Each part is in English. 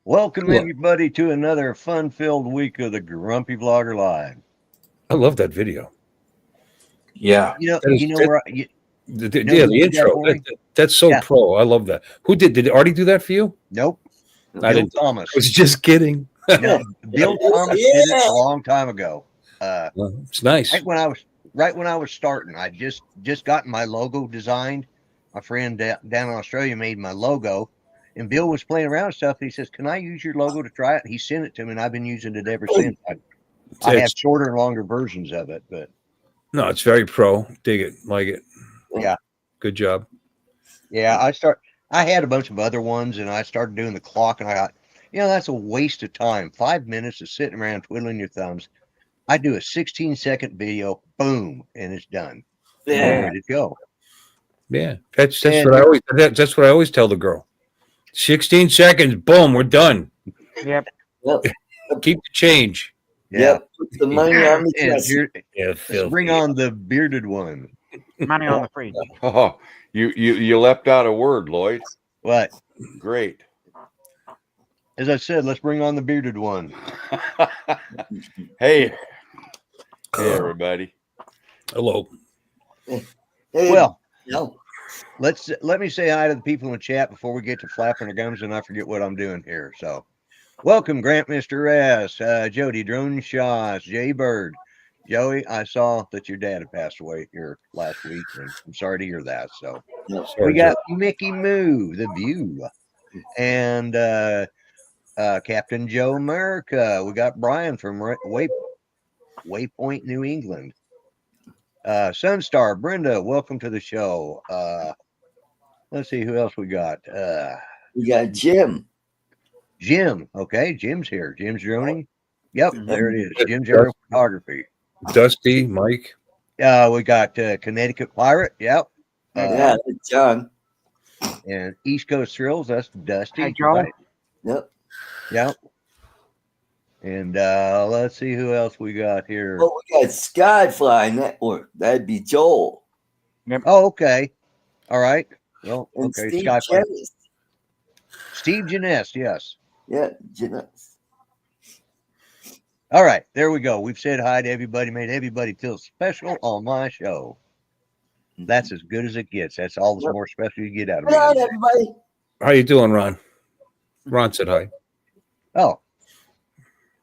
Welcome Cool. everybody to another fun-filled week of the Grumpy Vlogger Live. I love that video. Yeah. You know, That is, you know that, where know yeah, who the did that intro. for me? That's so Yeah. pro. I love that. Who did Artie do that for you? Nope. I Bill didn't. Thomas. I was just kidding. No, Bill Thomas did it a long time ago. Well, it's nice. Right when I was starting, I just gotten my logo designed. My friend down in Australia made my logo, and Bill was playing around with stuff. He says, "Can I use your logo to try it?" He sent it to me, and I've been using it ever since. I have shorter and longer versions of it, but no, it's very pro. Dig it, like it. yeah, Good job. yeah. I had a bunch of other ones, and I started doing the clock, and I got, that's a waste of time. 5 minutes of sitting around twiddling your thumbs. I do a 16-second video, boom, and it's done. Yeah. Ready to go. Yeah, that's what I always tell the girl. 16 seconds, boom, we're done. Yep. Keep the change. Yeah. Put the money on the And dresser. Yeah, let's bring on the bearded one. Money on the fridge. Oh, you left out a word, Lloyd. What? Great. As I said, let's bring on the bearded one. Hey everybody. Hello. Hey, Well, no. let me say hi to the people in the chat before we get to flapping our gums and I forget what I'm doing here. So, welcome, Grant, Mr. S, Jody, Drone Shots, Jay Bird. Joey, I saw that your dad had passed away here last week, and I'm sorry to hear that. So, we got Mickey Moo, The View, and Captain Joe America. We got Bryan from Waypoint, New England. Sunstar, Brenda, welcome to the show. Let's see who else we got. We got Jim. Jim. Okay, Jim's here. Jim's droning. Yep, there it is. Jim's Dusty. photography. Dusty, Mike. We got Connecticut Pirate. Yep. Yeah, John. And East Coast Thrills. That's Dusty. Hey, Joel. Right? Yep. Yep. And let's see who else we got here. Oh, we got Skyfly Network. That'd be Joel. Oh, okay. All right. Well, And okay. Steve Skyfly. Jennings. Steve Janess, yes. Yeah, Jennings. All right, there we go. We've said hi to everybody, made everybody feel special on my show. That's as good as it gets. That's all the more special you get out of Good night, me. everybody. How you doing, Ron? Ron said hi. Oh,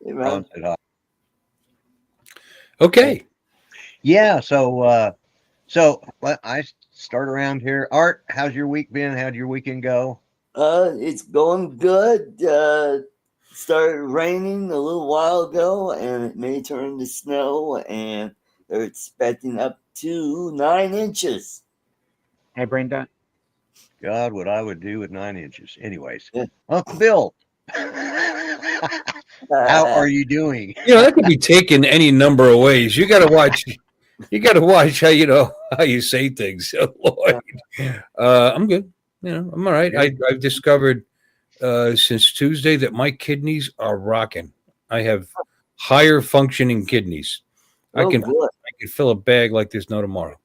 Hey, Ron Ron. said hi. Okay. Yeah, so I start around here. Art, how's your week been? How'd your weekend go? It's going good. Started raining a little while ago, and it may turn to snow, and they're expecting up to 9 inches. Hey, Brenda. God, what I would do with 9 inches. Anyways, Yeah. Uncle Bill, how are you doing? That could be taken any number of ways. You got to watch. You got to watch how you say things, Lloyd. I'm good. I'm all right. I've discovered since Tuesday that my kidneys are rocking. I have higher functioning kidneys. I can fill a bag like there's no tomorrow.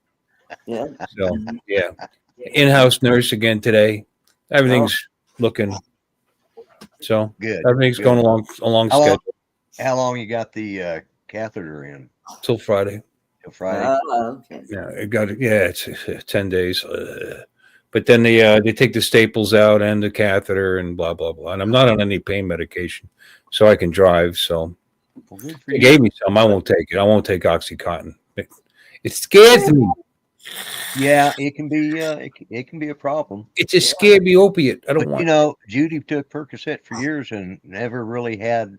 Yeah. So yeah, in-house nurse again today. Everything's looking so Good. Everything's going along schedule. How long you got the catheter in? Till Friday. Till Friday. Okay. Yeah, it's 10 days. But then they take the staples out and the catheter and blah blah blah. And I'm not on any pain medication, so I can drive. So they gave me some. I won't take it. I won't take OxyContin. It scares me. Yeah, it can be. It can be a problem. It's a scary opiate. I don't But, want. Judy took Percocet for years and never really had.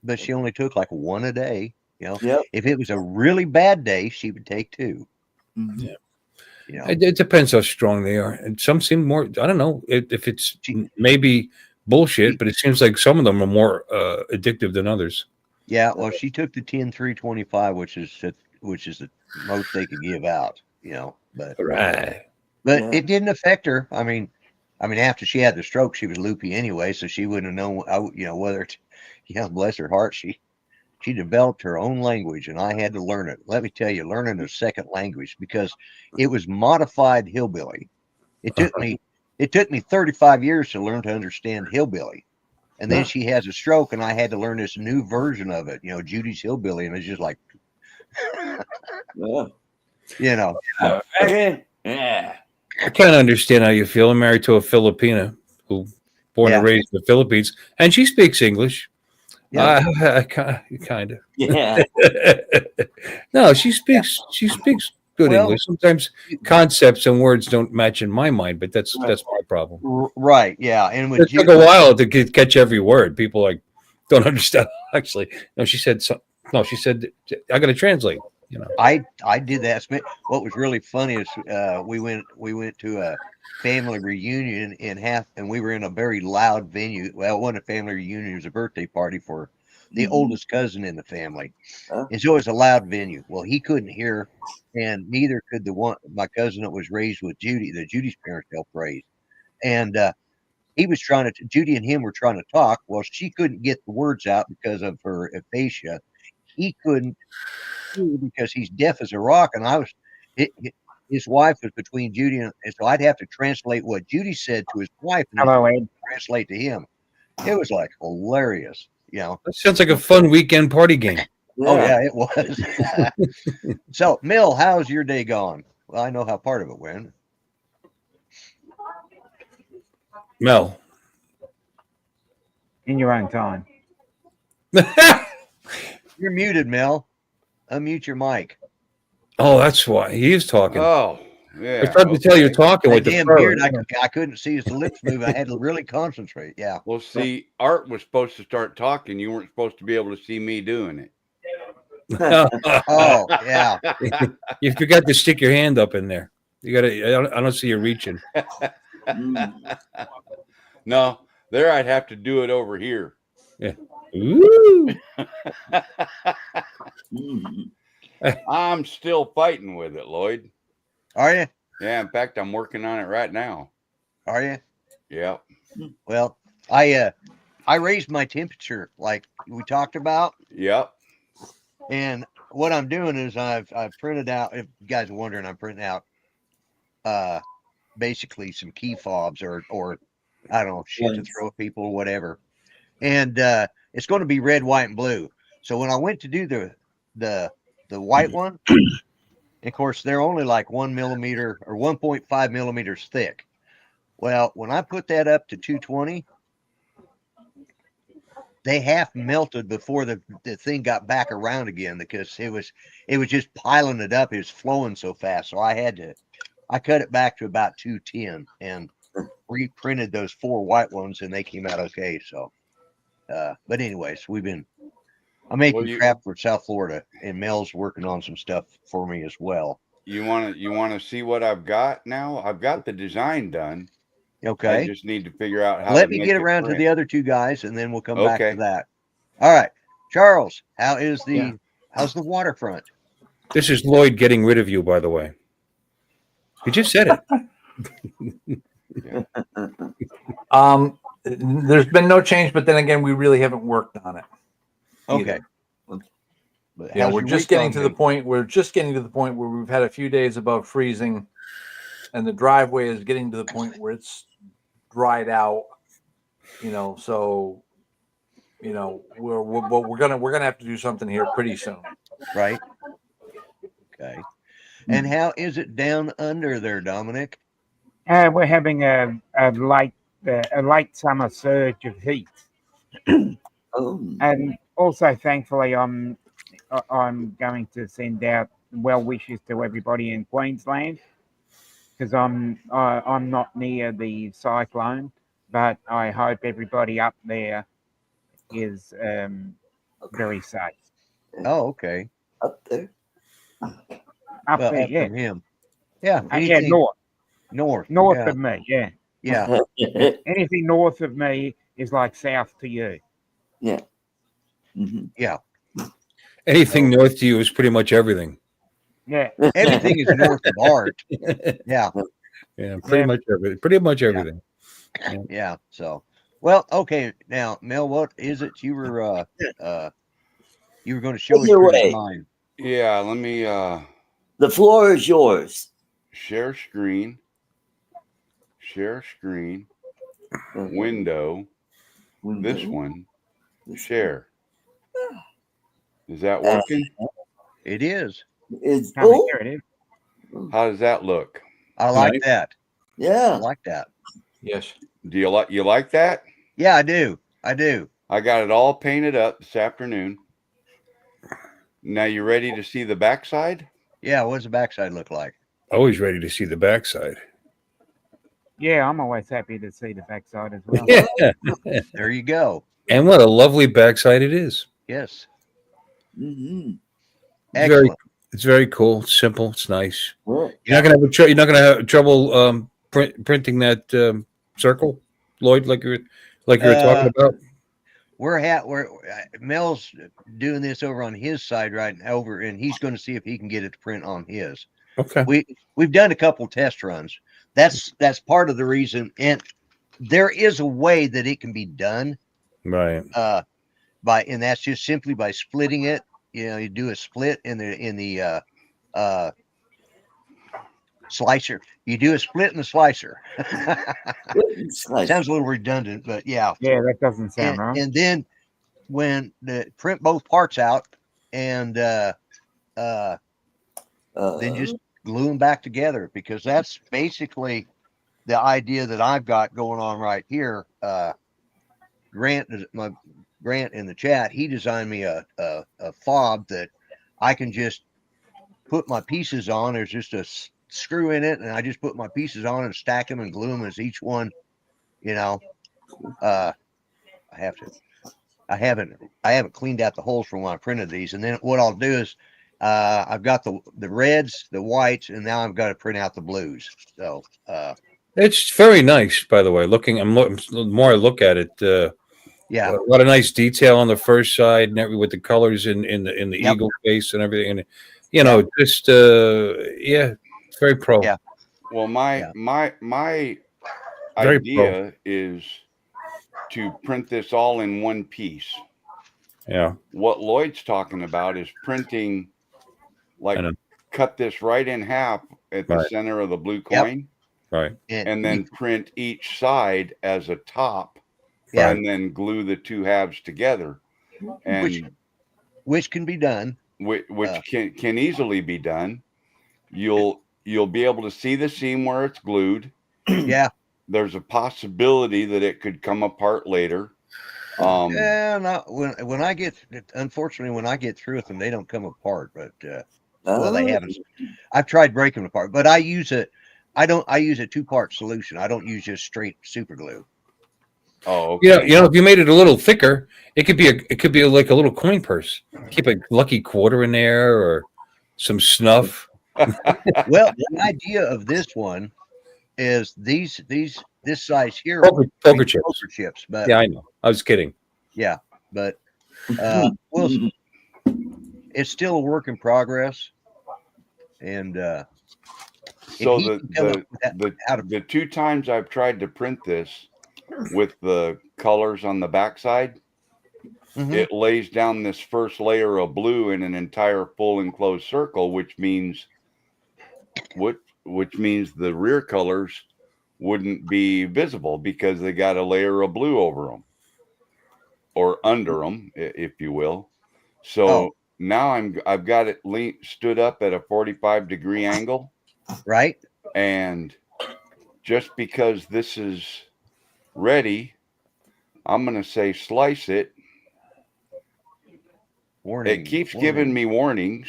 But she only took like one a day. Yep. If it was a really bad day, she would take two. Mhm. Yeah. It depends how strong they are, and some seem more. I don't know if it's maybe bullshit, but it seems like some of them are more addictive than others. Yeah. Well, she took the 10-3-25, which is the most they could give out. But Right. Yeah. it didn't affect her. I mean, after she had the stroke, she was loopy anyway, so she wouldn't have known. Whether, bless her heart, she developed her own language, and I had to learn it. Let me tell you, learning a second language, because it was modified hillbilly. It took me 35 years to learn to understand hillbilly, And then she has a stroke, and I had to learn this new version of it. Judy's Hillbilly, and it's just like, Yeah. I kind of understand how you feel. I'm married to a Filipina who born and raised in the Philippines, and she speaks English. Yeah. Kind of. Yeah. No, she speaks good Well, English. Sometimes concepts and words don't match in my mind, but that's my problem. Right. Yeah. And with It took a while to catch every word. People don't understand. Actually, no, she said I got to translate. I did that. What was really funny is we went to a family reunion and we were in a very loud venue. Well, it wasn't a family reunion; it was a birthday party for the oldest cousin in the family, and so it was a loud venue. Well, he couldn't hear, and neither could my cousin that was raised with Judy, that Judy's parents helped raise, and he was Judy and him were trying to talk. Well, she couldn't get the words out because of her aphasia. He couldn't because he's deaf as a rock, and his wife was between Judy and so I'd have to translate what Judy said to his wife and Hello, Ed. translate to him. It was like hilarious, That sounds like a fun weekend party game. Oh yeah, it was. So, Mill, how's your day gone? Well, I know how part of it went. Mel. In your own time. You're muted, Mel. Unmute your mic. Oh, that's why he is talking. Oh, yeah. I tried to tell you're talking That with the damn fur. beard, I couldn't see his lips move. I had to really concentrate. Yeah. Well, see, Art was supposed to start talking. You weren't supposed to be able to see me doing it. Oh, yeah. You forgot to stick your hand up in there. You gotta. I don't see you reaching. No, there I'd have to do it over here. Yeah. Ooh. I'm still fighting with it, Lloyd. Are you? Yeah, in fact, I'm working on it right now. Are you? Yeah. Well, I raised my temperature like we talked about. Yep. And what I'm doing is I've printed out, if you guys are wondering, I'm printing out basically some key fobs or I don't know, shit to throw at people or whatever. And it's going to be red, white, and blue. So when I went to do the white one, of course, they're only like 1 millimeter or 1.5 millimeters thick. Well, when I put that up to 220, they half melted before the thing got back around again because it was just piling it up. It was flowing so fast. So I cut it back to about 210 and reprinted those 4 white ones and they came out okay. So, but anyways, I'm making crap for South Florida and Mel's working on some stuff for me as well. You want to see what I've got now? I've got the design done. Okay. I just need to figure out how Let to me make get it around to print. the other 2 guys and then we'll come back to that. All right. Charles, how's the waterfront? This is Lloyd getting rid of you, by the way. He just said it. There's been no change, but then again, we really haven't worked on it. Okay. Yeah, we're just getting to the point. We're just getting to the point where we've had a few days above freezing, and the driveway is getting to the point where it's dried out. So we're gonna have to do something here pretty soon. Right. Okay. And how is it down under there, Dominic? We're having a late summer surge of heat. And also, thankfully, I'm going to send out well wishes to everybody in Queensland because I'm not near the cyclone, but I hope everybody up there is very safe. Oh, okay. Up there. Up there, yeah. From him. Yeah. Yeah, north yeah. of me, yeah. Yeah. Anything north of me is like south to you. Yeah. Mm-hmm. Yeah. Anything north to you is pretty much everything. Yeah. Everything is north of Art. Yeah. Yeah, pretty much everything. Pretty much everything. Yeah. So, well, okay. Now, Mel, what is it you were going to show us your design? Yeah, let me the floor is yours. Share screen. Window. This one. Share. Is that working? It is. It's Here it is. How does that look? I like that. I yeah. like that. Yes. Do you like that? Yeah, I do. I do. I got it all painted up this afternoon. Now you ready to see the backside? Yeah, what does the backside look like? Always ready to see the backside. Yeah, I'm always happy to see the backside as well. Yeah. There you go. And what a lovely backside it is. Yes. Mm-hmm. Excellent. It's very cool. It's simple. It's nice. Well, You're not gonna have trouble printing that circle, Lloyd, like you were talking about. We're Mel's doing this over on his side right over, and he's going to see if he can get it to print on his. Okay. We've done a couple test runs. That's part of the reason, and there is a way that it can be done. Right. And that's just simply by splitting it. You know, you do a split in the slicer. You do a split in the slicer. Sounds a little redundant, but yeah. Yeah, that doesn't sound right. And then when print both parts out, and then just glue them back together, because that's basically the idea that I've got going on right here. Grant in the chat, he designed me a fob that I can just put my pieces on. There's just a screw in it, and I just put my pieces on and stack them and glue them as each one, you know. I haven't cleaned out the holes from when I printed these, and then what I'll do is I've got the reds, the whites, and now I've got to print out the blues. So it's very nice, by the way. The more I look at it, yeah, a lot of nice detail on the first side, and with the colors in the Yep. eagle face and everything, and just it's very pro. Yeah. Well, my Very idea is to print this all in one piece. Yeah. What Lloyd's talking about is printing, like, cut this right in half at the center of the blue coin. Right. And then print each side as a top, and then glue the two halves together, and which can be done. Which can easily be done. You'll be able to see the seam where it's glued. Yeah. There's a possibility that it could come apart later. When I get through with them, they don't come apart, but well, they haven't. I've tried breaking them apart, but I use a 2-part solution. I don't use just straight super glue. Oh, okay. If you made it a little thicker, it could be like a little coin purse. Keep a lucky quarter in there or some snuff. Well, the idea of this one is this size here. Poker chips. Poker chips. But yeah, I know. I was kidding. Yeah, but well, it's still a work in progress, and so the 2 times I've tried to print this with the colors on the backside, it lays down this first layer of blue in an entire full enclosed circle, which means the rear colors wouldn't be visible because they got a layer of blue over them or under them, if you will. So now I've got it stood up at a 45-degree angle, right? And just because this is ready, I'm going to say slice it. Warning. It keeps giving me warnings.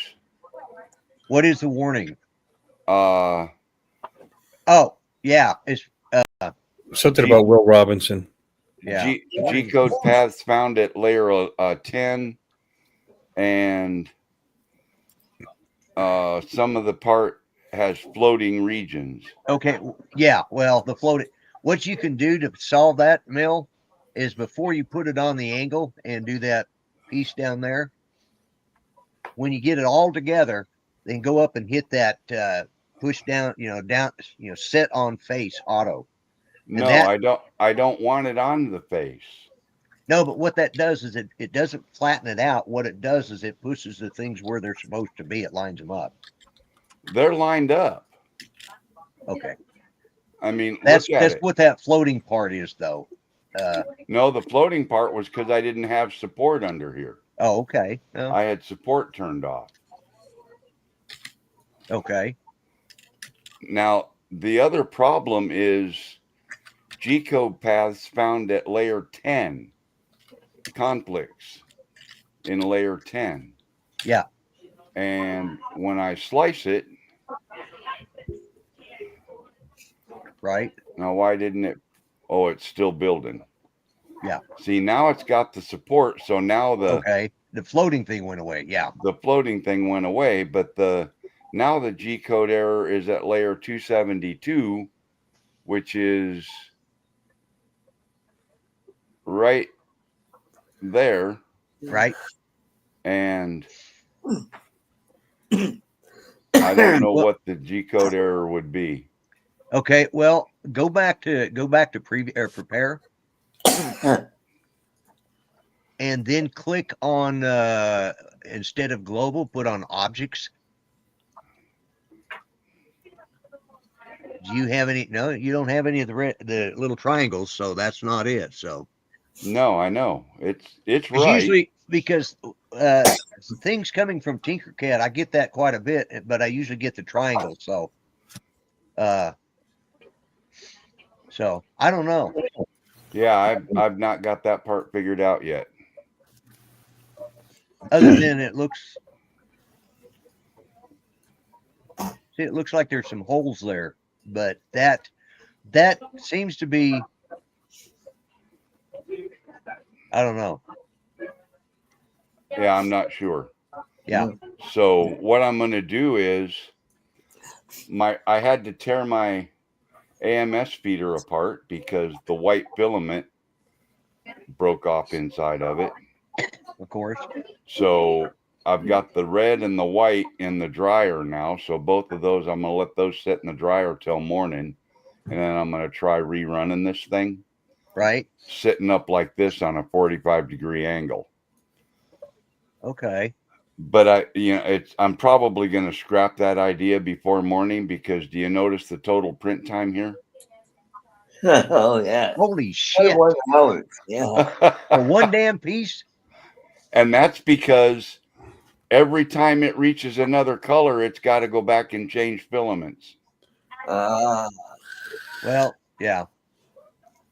What is the warning? Oh, yeah, it's something about Will Robinson. Yeah, G-code paths found at layer 10, and some of the part has floating regions. Okay, yeah. Well, the floating. What you can do to solve that, Mill, is before you put it on the angle and do that piece down there, when you get it all together, then go up and hit that push down, set on face auto. No, I don't want it on the face. No, but what that does is it doesn't flatten it out. What it does is it pushes the things where they're supposed to be. It lines them up. They're lined up. Okay. I mean, that's what that floating part is, though. No, the floating part was because I didn't have support under here. Oh, okay. Oh. I had support turned off. Okay. Now, the other problem is G-code paths found at layer 10, conflicts in layer 10. Yeah. And when I slice it, right. Now, why didn't it? Oh, it's still building. Yeah. See, now it's got the support. So now the floating thing went away. Yeah. The floating thing went away, but now the G-code error is at layer 272, which is right there. Right. And I don't know what the G-code error would be. Okay, well, go back to prepare, and then click on instead of global, put on objects. Do you have any? No, you don't have any of the little triangles, so that's not it. So no, I know it's right. Usually because things coming from Tinkercad, I get that quite a bit, but I usually get the triangles. So I don't know. Yeah, I've not got that part figured out yet. Other than it looks like there's some holes there, but that seems to be, I don't know. Yeah, I'm not sure. Yeah. So what I'm going to do is I had to tear my AMS feeder apart because the white filament broke off inside of it. Of course. So I've got the red and the white in the dryer now. So both of those, I'm going to let those sit in the dryer till morning. And then I'm going to try rerunning this thing. Right. Sitting up like this on a 45-degree angle. Okay. But I'm probably going to scrap that idea before morning because do you notice the total print time here? Oh yeah! Holy shit! 1 hour. Yeah. For one damn piece. And that's because every time it reaches another color, it's got to go back and change filaments. Well, yeah.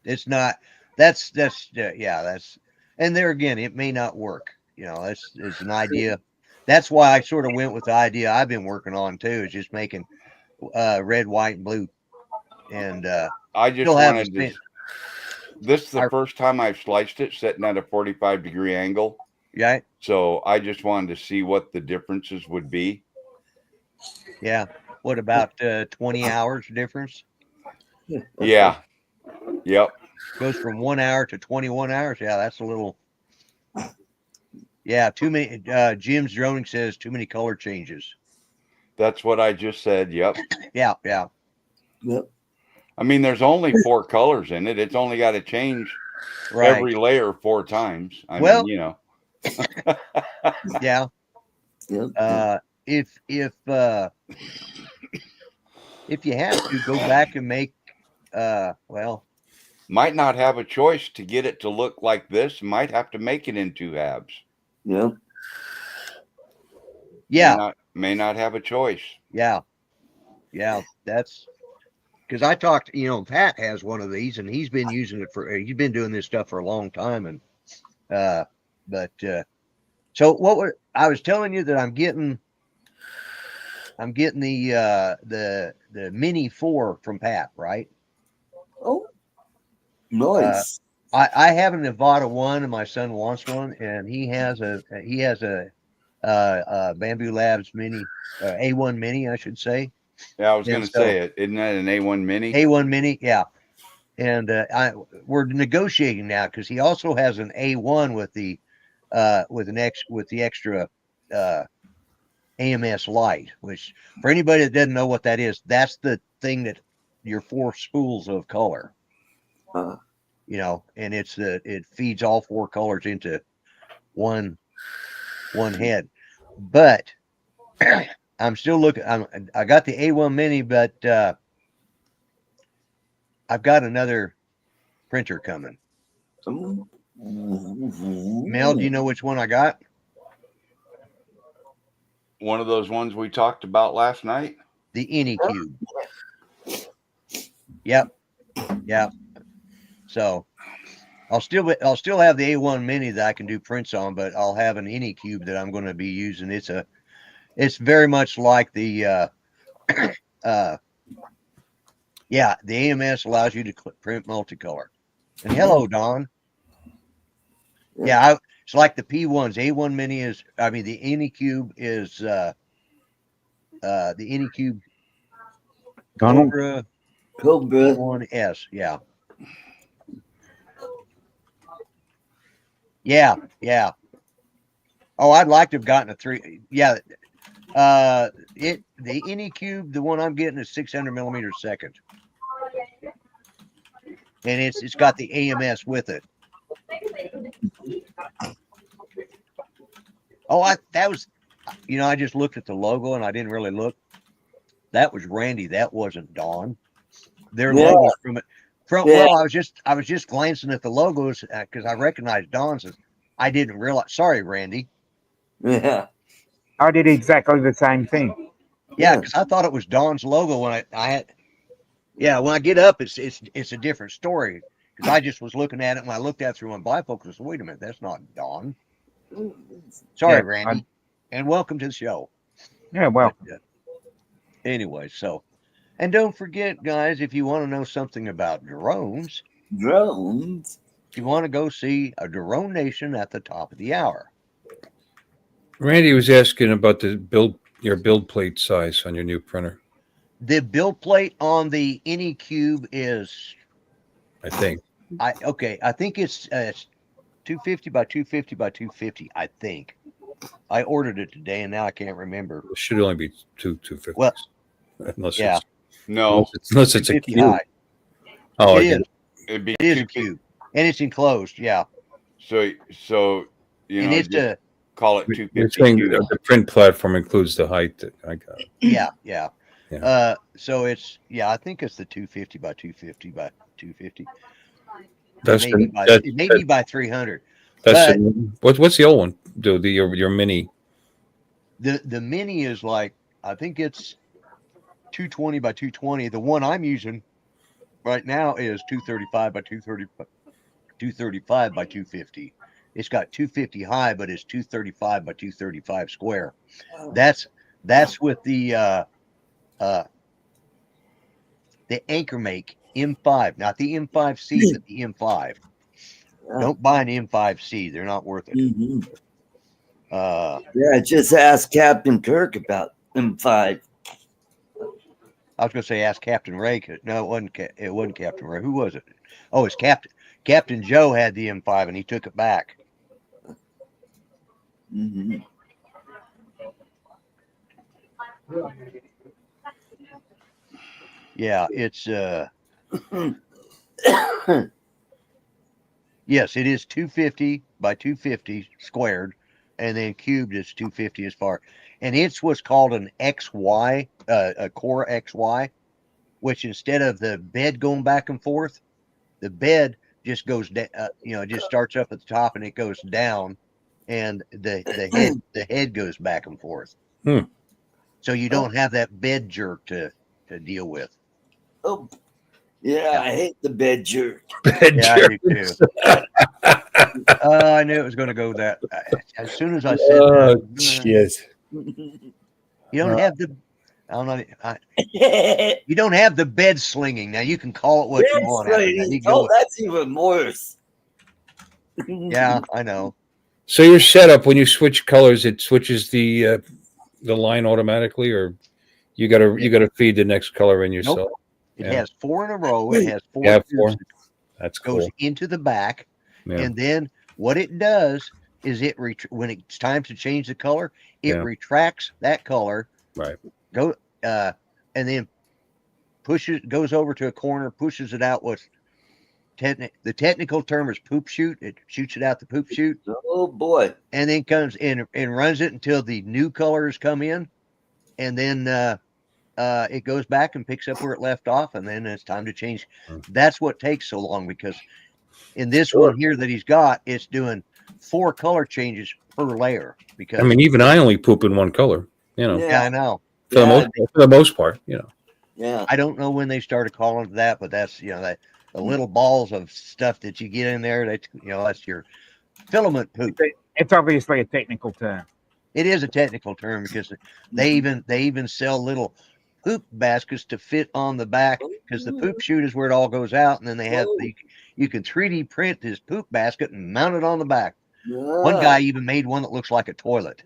It's not. That's and there again, it may not work. It's an idea. That's why I sort of went with the idea I've been working on too, is just making red, white, and blue. And I just wanted to. This is the first time I've sliced it sitting at a 45-degree angle. Yeah. So I just wanted to see what the differences would be. Yeah. What about 20 hours difference? Yeah. Yep. Goes from 1 hour to 21 hours. Yeah, that's a little. Yeah, too many. Jim's droning says too many color changes. That's what I just said. Yep. Yeah. Yep. I mean, there's only 4 colors in it. It's only got to change every layer 4 times. I mean, Yeah. Yep. If you have to go back and make, might not have a choice to get it to look like this. Might have to make it in 2 halves. Yep. Yeah. May not have a choice. Yeah. That's because I talked. Pat has one of these, and he's been using it he's been doing this stuff for a long time, and so I was telling you that I'm getting the Mini 4 from Pat, right? Oh, nice. I have an Nevada 1, and my son wants one, and he has a Bamboo Labs Mini, A1 Mini, I should say. Yeah, I was going to say it. Isn't that an A1 Mini? A1 Mini, yeah. And we're negotiating now because he also has an A1 with the extra AMS light, which for anybody that doesn't know what that is, that's the thing that your 4 spools of color. And it feeds all 4 colors into one head. But I'm still looking. I got the A1 Mini, but I've got another printer coming, Mel, do you know which one I got? One of those ones we talked about last night. The Anycube. Yep. So I'll still have the A1 Mini that I can do prints on, but I'll have an Anycube that I'm going to be using. It's very much like the the AMS allows you to print multicolor. And hello, Don. Yeah, it's like the P1s. A1 Mini is, the Anycube is the Anycube Cobra 1S. Yeah. Oh, I'd like to have gotten a 3. Yeah. The Anycube, the one I'm getting is 600 millimeters second. And it's got the AMS with it. Oh, I just looked at the logo and I didn't really look. That was Randy. That wasn't Dawn. Their logos from it. Well, I was just glancing at the logos because I recognized Dawn's. I didn't realize. Sorry, Randy. Yeah. I did exactly the same thing. Yeah, because I thought it was Dawn's logo when I had. Yeah, when I get up, it's a different story. Because I just was looking at it and I looked at it through my bifocals. Wait a minute, that's not Dawn. Sorry, Randy, and welcome to the show. Yeah, well. Anyway, and don't forget, guys, if you want to know something about drones, if you want to go see a Drone Nation at the top of the hour. Randy was asking about your build plate size on your new printer. The build plate on the Anycube is, I think it's 250 by 250 by 250. I think I ordered it today, and now I can't remember. It should only be 250. Well, unless it's a cube. High. Oh, it is a cube, and it's enclosed. Yeah. So and it's call it 250. You're saying the print platform includes the height that I got. Yeah. So it's I think it's the 250 by 250 by 250. It may be by 300. What's the old one? Your mini. The mini is like, I think it's 220 by 220. The one I'm using right now is 235 by 235 by 250. It's got 250 high, but it's 235 by 235 square. That's with the Anchor Make M5, not the M5C, but the M5. Don't buy an M5C; they're not worth it. Just ask Captain Kirk about M5. I was going to say ask Captain Ray. No, it wasn't Captain Ray. Who was it? Oh, it's Captain Joe had the M5 and he took it back. Mm-hmm. Yeah, it's yes, it is 250 by 250 squared, and then cubed is 250 as far. And it's what's called an XY, a core XY, which instead of the bed going back and forth, the bed just goes down. It just starts up at the top and it goes down, and the head goes back and forth. So you don't have that bed jerk to deal with. Oh, yeah, I hate the bed jerk. I do too. I knew it was going to go that. As soon as I said that, yes. You don't have the. I don't know. You don't have the bed slinging. Now you can call it what you want. That's even worse. Yeah, I know. So your setup, when you switch colors, it switches the line automatically, or you gotta feed the next color in yourself. Nope. It has 4 in a row. It has 4. Yeah, 4. That's cool. Goes into the back, and then what it does is when it's time to change the color, it retracts that color. Right. And then goes over to a corner, pushes it out with the technical term is poop shoot. It shoots it out the poop chute. Oh boy. And then comes in and runs it until the new colors come in, and then it goes back and picks up where it left off, and then it's time to change. That's what takes so long, because In this one here that he's got, it's doing 4 color changes per layer. Because I mean, even I only poop in one color. You know. Yeah, I know. For the most part, you know. Yeah. I don't know when they started calling it that, but that's that the little balls of stuff that you get in there. That that's your filament poop. It's obviously a technical term. It is a technical term because they even sell little poop baskets to fit on the back because the poop chute is where it all goes out, and then they have you can 3D print this poop basket and mount it on the back. One guy even made one that looks like a toilet.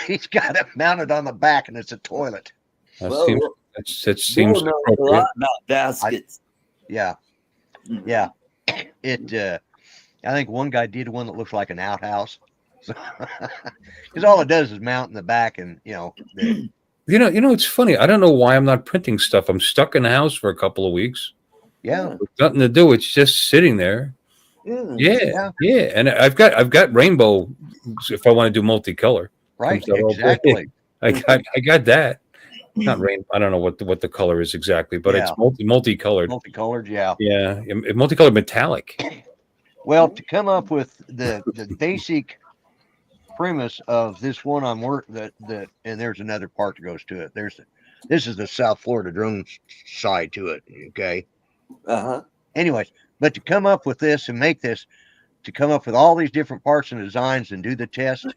He's got it mounted on the back, and it's a toilet. That seems a lot about baskets. Yeah. It. I think one guy did one that looks like an outhouse. Because all it does is mount in the back, and it's funny. I don't know why I'm not printing stuff. I'm stuck in the house for a couple of weeks. Yeah, with nothing to do. It's just sitting there. Yeah. And I've got rainbow if I want to do multicolor. Right, exactly. I got that. Not rainbow. I don't know what the color is exactly, but it's multicolored. Multicolored, yeah. Yeah, multicolored metallic. Well, to come up with the basic premise of this one I'm working that and there's another part that goes to it. This is the South Florida drone side to it. Okay. Anyways, but to come up with this and make this, to come up with all these different parts and designs and do the test,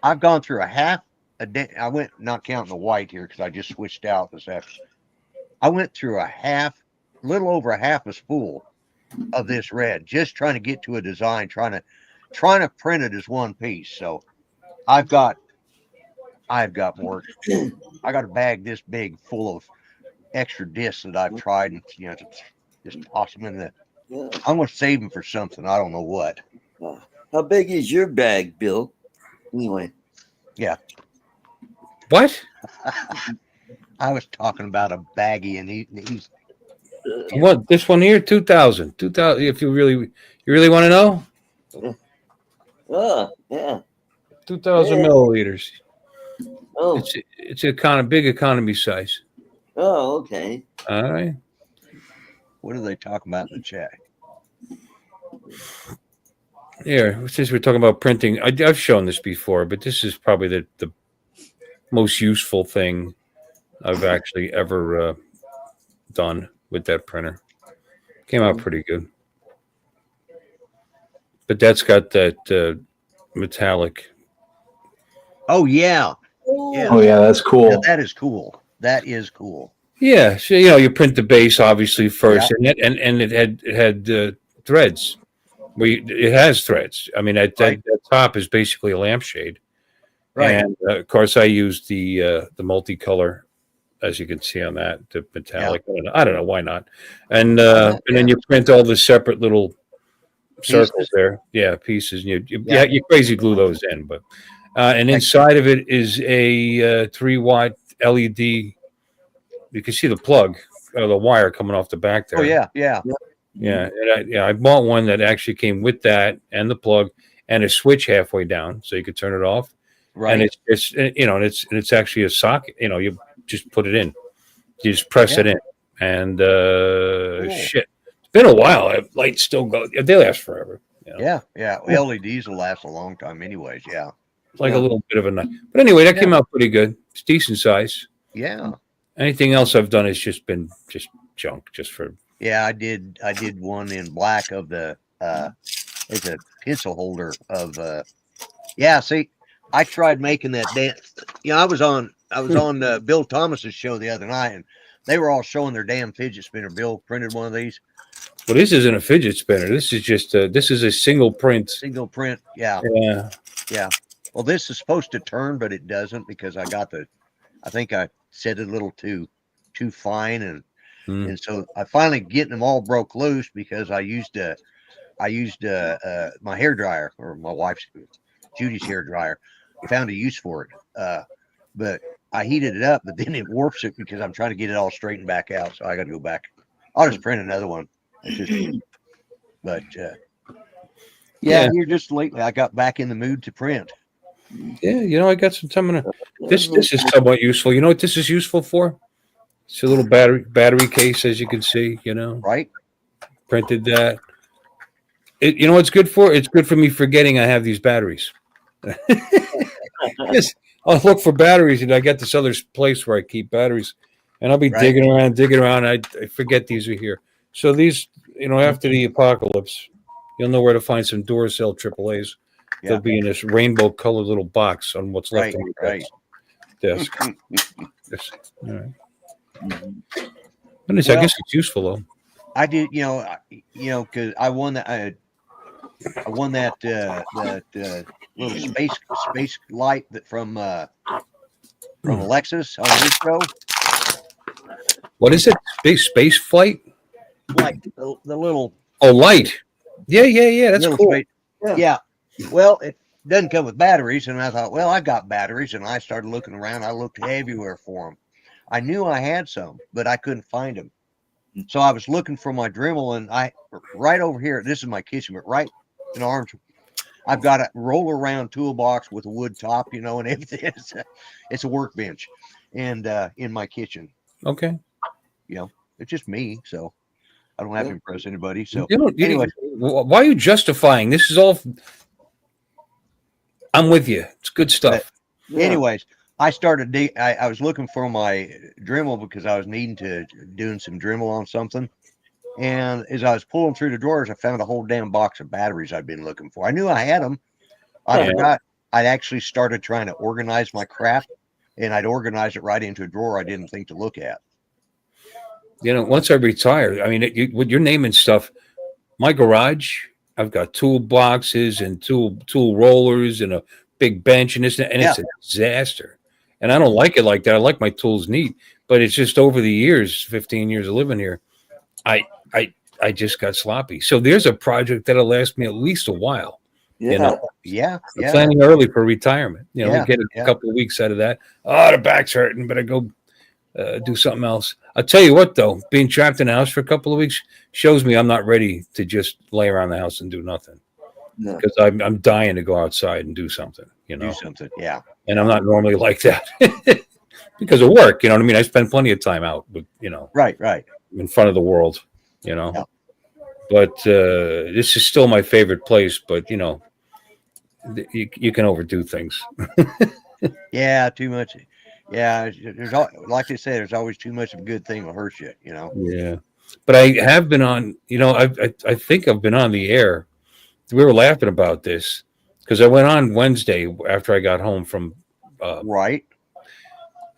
I've gone through a half a day. I went, not counting the white here because I just switched out this afternoon. I went through little over a half a spool of this red, just trying to get to a design, trying to print it as one piece. So I've got more. I got a bag this big full of extra discs that I've tried, and just toss them in the. I'm gonna save them for something. I don't know what. How big is your bag, Bill? Anyway. Yeah. What? I was talking about a baggie, and he's. What, this one here? 2,000. 2,000. If you really want to know. Yeah. 2,000 milliliters. Oh. It's a kind of big economy size. Oh, okay. All right. What are they talking about in the chat? Here, since we're talking about printing, I've shown this before, but this is probably the most useful thing I've actually ever done with that printer. Came out pretty good. But that's got that metallic. Oh, yeah. Oh, yeah, that's cool. Yeah, that is cool. That is cool. Yeah, so you print the base obviously first, and it had threads. It has threads. I mean, that top is basically a lampshade, right? And of course, I used the multicolor, as you can see on that, the metallic. Yeah. I don't know why not. And then you print all the separate little circles there. Yeah, pieces. And you crazy glue those in, but and inside of it is a 3-watt LED. You can see the plug, the wire coming off the back there. Oh yeah. And I bought one that actually came with that and the plug and a switch halfway down, so you could turn it off. Right. And it's actually a socket. You just put it in. You just press it in, and shit. It's been a while. Lights still go. They last forever. Yeah. LEDs will last a long time, anyways. Yeah. It's like a little bit of a knife. But anyway, that came out pretty good. It's decent size. Yeah. Anything else I've done has just been junk, just for. Yeah, I did one in black of the it's a pencil holder of see, I tried making that dance. I was on Bill Thomas's show the other night, and they were all showing their damn fidget spinner. Bill printed one of these. Well, this isn't a fidget spinner. This is just this is a single print. Single print, yeah. Well, this is supposed to turn, but it doesn't because I think I set it a little too fine, and so I finally getting them all broke loose because I used my hair dryer, or my wife's, Judy's hair dryer. I found a use for it, but I heated it up, but then it warps it because I'm trying to get it all straightened back out. So I got to go back. I'll just print another one. Here just lately I got back in the mood to print. Yeah, I got some time. This is somewhat useful. You know what this is useful for? It's a little battery case, as you can see. Right. printed that. You know what's good for? It's good for me forgetting I have these batteries. Yes, I'll look for batteries, and I get this other place where I keep batteries, and I'll be digging around. I forget these are here. So these, after the apocalypse, you'll know where to find some Duracell AAAs. Yeah. They'll be in this rainbow colored little box on what's left of my desk. Yes. All right. I guess it's useful though. I did, because I won that. I won that little space light that from Alexis on this show. What is it? Space flight? Like the little. Oh, light. Yeah. That's cool. Yeah. Well, it doesn't come with batteries, and I thought, well, I got batteries, and I started looking around. I looked everywhere for them. I knew I had some, but I couldn't find them. So I was looking for my Dremel, and right over here. This is my kitchen, but right in arms, I've got a roll around toolbox with a wood top, and everything. It's a workbench, and in my kitchen. Okay. It's just me, so I don't have to impress anybody. So anyway, why are you justifying? This is all. I'm with you. It's good stuff. Anyways, I started. I was looking for my Dremel because I was needing to doing some Dremel on something. And as I was pulling through the drawers, I found a whole damn box of batteries I'd been looking for. I knew I had them. I forgot. I'd actually started trying to organize my crap, and I'd organize it right into a drawer I didn't think to look at. Once I retired, I mean, with your naming stuff, my garage, I've got toolboxes and tool rollers and a big bench and it's a disaster. And I don't like it like that. I like my tools neat, but it's just over the years, 15 years of living here, I just got sloppy. So there's a project that'll last me at least a while. Yeah. Planning early for retirement. We get a couple of weeks out of that. Oh, the back's hurting, but I go do something else. I'll tell you what, though, being trapped in the house for a couple of weeks shows me I'm not ready to just lay around the house and do nothing. Because I'm dying to go outside and do something. Do something, yeah. And I'm not normally like that because of work. You know what I mean? I spend plenty of time out with, right, in front of the world. But this is still my favorite place. But you can overdo things. Yeah, too much. Yeah, there's like they say, there's always too much of a good thing will hurt you. Yeah, but I have been on. I think I've been on the air. We were laughing about this because I went on Wednesday after I got home from right.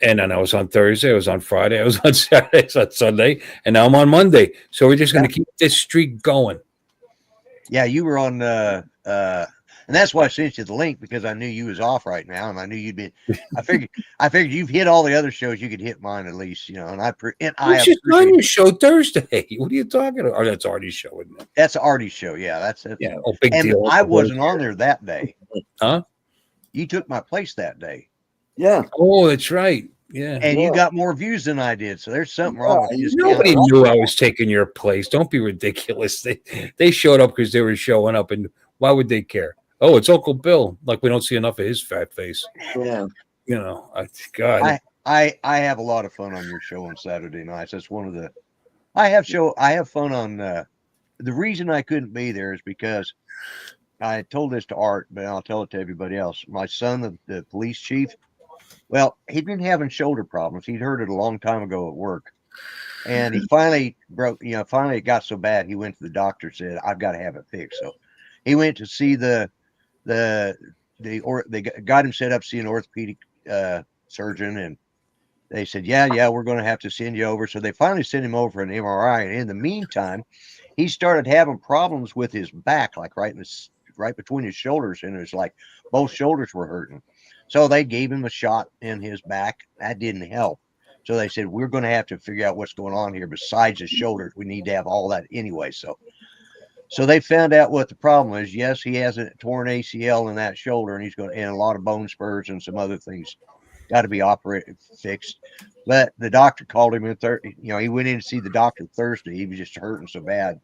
And then I was on Thursday, I was on Friday, I was on Saturday, I was on Sunday, and now I'm on Monday. So we're just going to keep this streak going. Yeah, you were on, and that's why I sent you the link because I knew you was off right now, and I knew you'd be. I figured you've hit all the other shows, you could hit mine at least, And I just on your show Thursday. What are you talking about? Oh, that's Artie's show, isn't it? That's Artie's show. Yeah, that's it. Yeah, big deal. I wasn't on there that day. Huh? You took my place that day. Yeah. Oh, that's right. Yeah. And you got more views than I did, so there's something wrong. Nobody knew I was taking your place. Don't be ridiculous. They showed up because they were showing up, and why would they care? Oh, it's Uncle Bill. Like we don't see enough of his fat face. Yeah. God. I have a lot of fun on your show on Saturday nights. That's one of the. I have fun on. The reason I couldn't be there is because I told this to Art, but I'll tell it to everybody else. My son, the police chief. Well, he'd been having shoulder problems. He'd heard it a long time ago at work. And he finally broke, finally it got so bad, he went to the doctor, said, I've got to have it fixed. So he went to see they got him set up to see an orthopedic surgeon. And they said, yeah, we're going to have to send you over. So they finally sent him over for an MRI. And in the meantime, he started having problems with his back, like right between his shoulders. And it was like both shoulders were hurting. So they gave him a shot in his back. That didn't help. So they said, we're going to have to figure out what's going on here besides his shoulders. We need to have all that anyway. So they found out what the problem is. Yes, he has a torn ACL in that shoulder, and and a lot of bone spurs and some other things got to be fixed. But the doctor called him in he went in to see the doctor Thursday. He was just hurting so bad.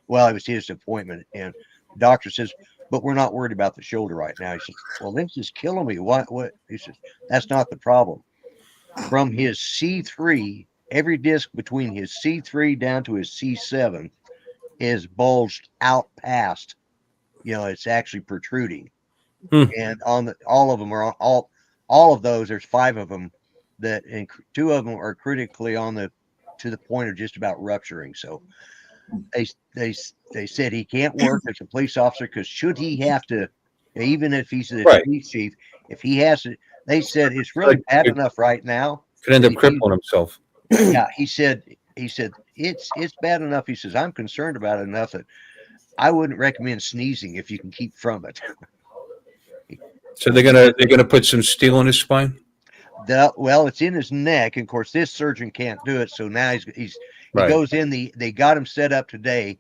Well, it was his appointment. And the doctor says, but we're not worried about the shoulder right now. He says, well, this is killing me. What? He says, that's not the problem. From his C3, every disc between his C3 down to his C7 is bulged out past. It's actually protruding. And on all of them are all of those. There's 5 of them and 2 of them are critically to the point of just about rupturing. So they said he can't work as a police officer because should he have to, even if he's the police chief, if he has to, they said it's really bad enough right now. Could end up crippling himself. Yeah, he said it's bad enough. He says I'm concerned about it enough that I wouldn't recommend sneezing if you can keep from it. So they're gonna put some steel in his spine. Well, it's in his neck. And of course, this surgeon can't do it. So now he goes in they got him set up today.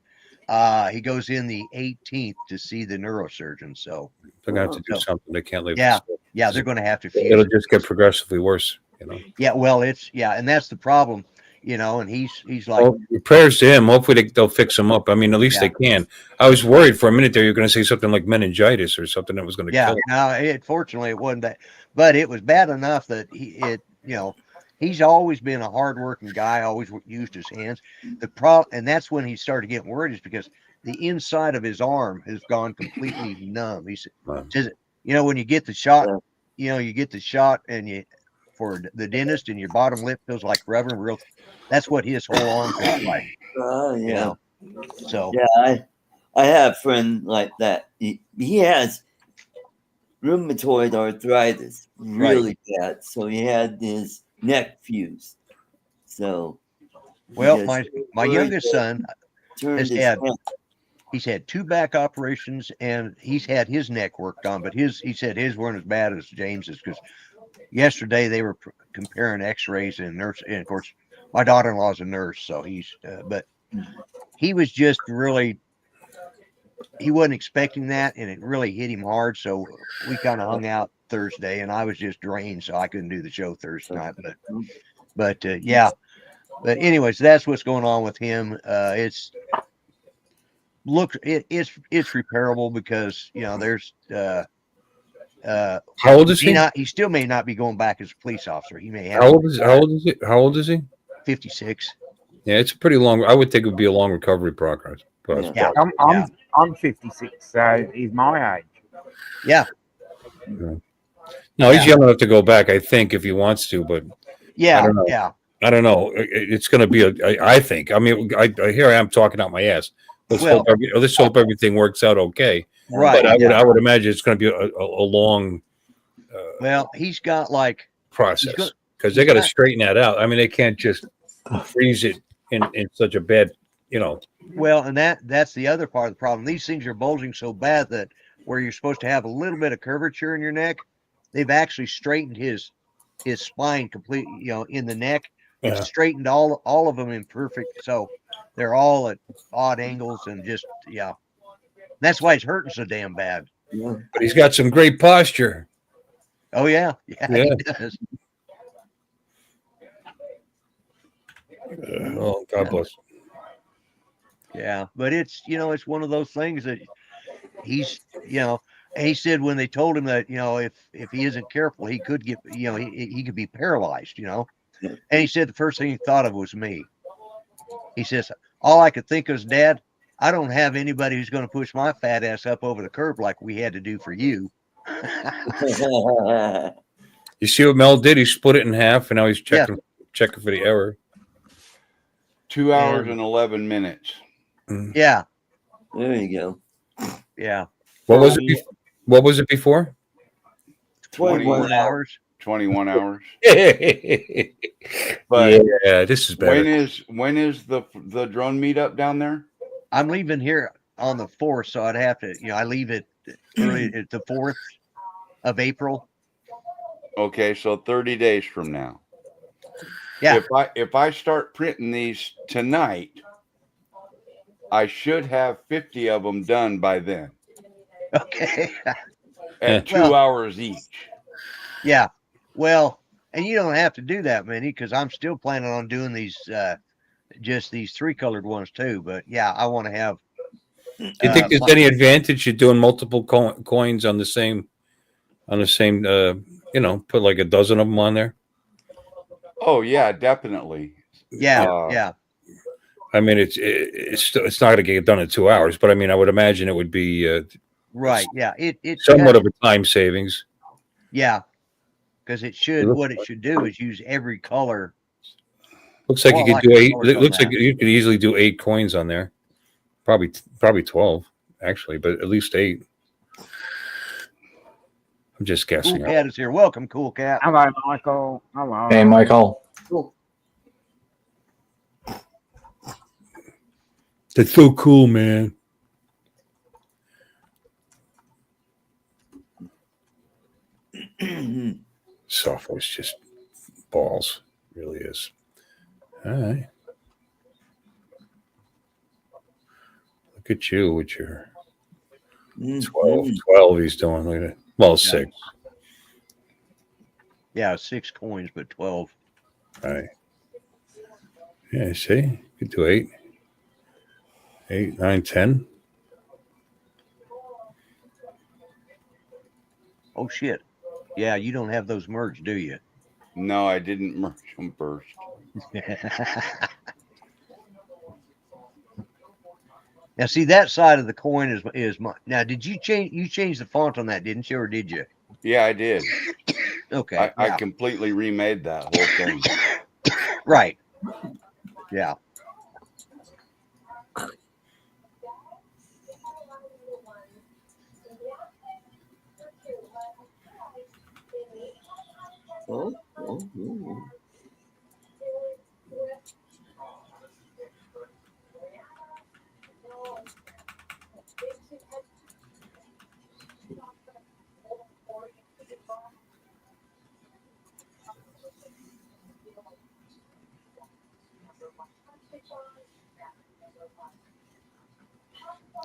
He goes in the 18th to see the neurosurgeon. So they're gonna have to do something. They can't leave. Yeah, they're going to have to. It'll just get progressively worse. Yeah, well, and that's the problem. And he's like, prayers to him. Hopefully they'll fix him up. I mean, at least they can. I was worried for a minute there you're going to say something like meningitis or something that was going to kill him. No, fortunately it wasn't that, but it was bad enough that he's always been a hardworking guy, always used his hands. And that's when he started getting worried, is because the inside of his arm has gone completely numb. He says, when you get the shot, you get the shot and for the dentist and your bottom lip feels like rubber real. That's what his whole arm feels like. So I have a friend like that. He has rheumatoid arthritis, really bad. So he had his neck fused. So my youngest son he's had 2 back operations and he's had his neck worked on, but he said his weren't as bad as James's, because yesterday they were comparing x-rays and of course my daughter-in-law is a nurse, so but he was just really, he wasn't expecting that, and it really hit him hard. So we kind of hung out Thursday, and I was just drained, so I couldn't do the show Thursday night. But anyways, that's what's going on with him. It's repairable because there's how old is he? He still may not be going back as a police officer. He may have. How old is he? 56. Yeah, it's a pretty long. I would think it would be a long recovery progress. I'm 56, so he's my age. Yeah. No, he's young enough to go back, I think, if he wants to, but I don't know. It's going to be I think. I mean, here I am talking out my ass. Let's hope everything works out okay. Right. But I would imagine it's going to be a long. He's got process because they got to straighten that out. I mean, they can't just freeze it in such a bad, Well, and that's the other part of the problem. These things are bulging so bad that where you're supposed to have a little bit of curvature in your neck, they've actually straightened his spine completely. In the neck, it's straightened all of them in perfect. So they're all at odd angles and just That's why it's hurting so damn bad. But he's got some great posture. Oh yeah. He does. God bless. Yeah, but it's it's one of those things that he's and he said when they told him that if he isn't careful he could get he could be paralyzed and he said the first thing he thought of was me. He says all I could think of is, Dad, I don't have anybody who's going to push my fat ass up over the curb like we had to do for you. You see what Mel did? He split it in half, and now he's checking for the error. 2 hours and 11 minutes. Yeah. There you go. Yeah. What was it? What was it before? 21 hours. 21 hours. But yeah, this is better. When is the drone meetup down there? I'm leaving here on the 4th, so I'd have to, I leave it early at the 4th of April. Okay, so 30 days from now. Yeah. If I start printing these tonight, I should have 50 of them done by then. Okay. At 2 hours each. Yeah. Well, and you don't have to do that many because I'm still planning on doing these just these 3-colored ones too. But yeah, I want to have. Do you think there's any advantage to doing multiple coins on the same? Put like a dozen of them on there. Oh yeah, definitely. Yeah, yeah. I mean, it's not going to get done in 2 hours, but I mean, I would imagine it would be right. Yeah. It's somewhat of a time savings. Yeah. Because what it should do is use every color. Looks like you could do 8. It looks like you could easily do 8 coins on there. Probably 12, actually, but at least 8. I'm just guessing. Cool Cat is here. Welcome, Cool Cat. Hello, Michael. Hello. Hey, Michael. Cool. That's so cool, man. Software's just balls. It really is. All right. Look at you with your 12 he's doing. Look at it. Well, 6. Yeah, 6 coins, but 12. All right. Yeah, see? You could do 8. 8, 9, 10. Oh, shit. Yeah, you don't have those merged, do you? No, I didn't merge them first. Now, see, that side of the coin is my. Now, did you change the font on that, didn't you, or did you? Yeah, I did. Okay. I completely remade that whole thing. Right. Yeah. Oh.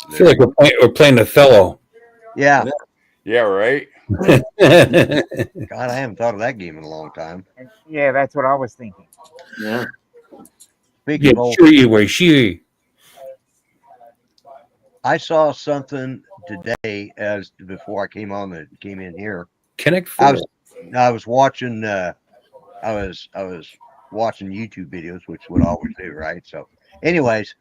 I feel like we're playing Othello. Yeah. Yeah, right? God, I haven't thought of that game in a long time. Yeah, that's what I was thinking. Yeah. Speaking of Sure. I saw something today before I came in here. Connect. I was watching I was watching YouTube videos, which would always do, right? So anyways,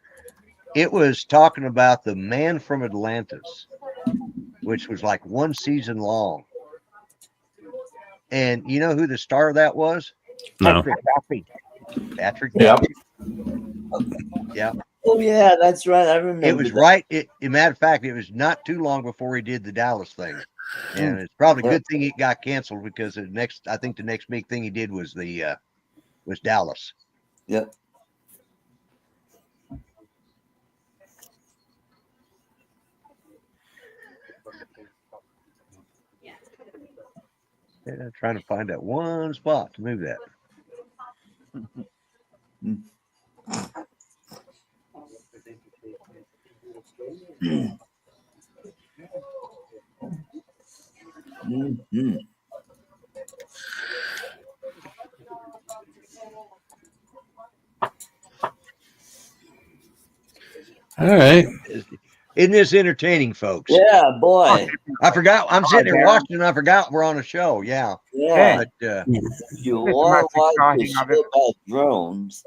it was talking about The Man from Atlantis, which was like 1 season long. And you know who the star of that was? No. Patrick Yep. Duffy. Yeah. Oh yeah, that's right. I remember. It was right. Matter of fact, it was not too long before he did the Dallas thing, and it's probably a good thing it got canceled because I think the next big thing he did was was Dallas. Yep. Yeah, trying to find that one spot to move that. All right. Isn't this entertaining, folks? Yeah, boy. I forgot. I'm sitting here watching, and I forgot we're on a show. Yeah. Yeah. But, you want to watch the show about drones?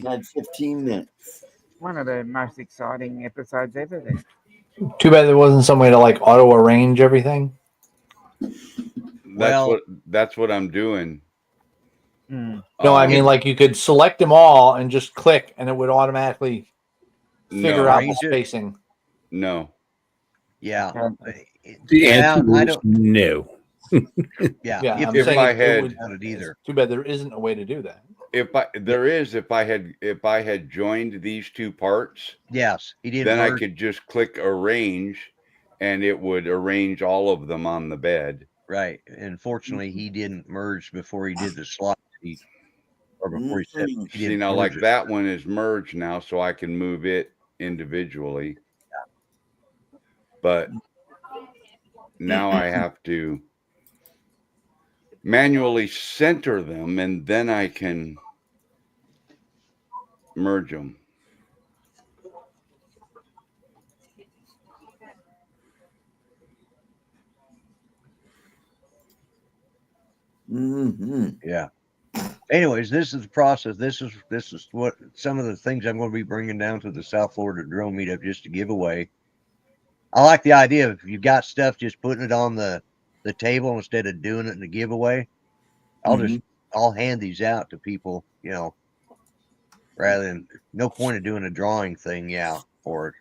Had 15 minutes. One of the most exciting episodes ever. Then. Too bad there wasn't some way to like auto arrange everything. That's what I'm doing. No, I mean like you could select them all and just click, and it would automatically figure out the spacing. No. Yeah. The answer is no. Yeah. If I had either. Too bad there isn't a way to do that. If I had joined these two parts, yes, he did. Then I could just click arrange, and it would arrange all of them on the bed. Right. Unfortunately, he didn't merge before he did the slot. Before he said. See now, like that one is merged now, so I can move it individually. Yeah. But now I have to manually center them, and then I can merge them. Yeah. anyways, this is the process. This is what some of the things I'm going to be bringing down to the South Florida drone meetup just to give away. I like the idea of if you've got stuff, just putting it on the table instead of doing it in a giveaway. I'll hand these out to people, rather than no point of doing a drawing thing. Yeah. Or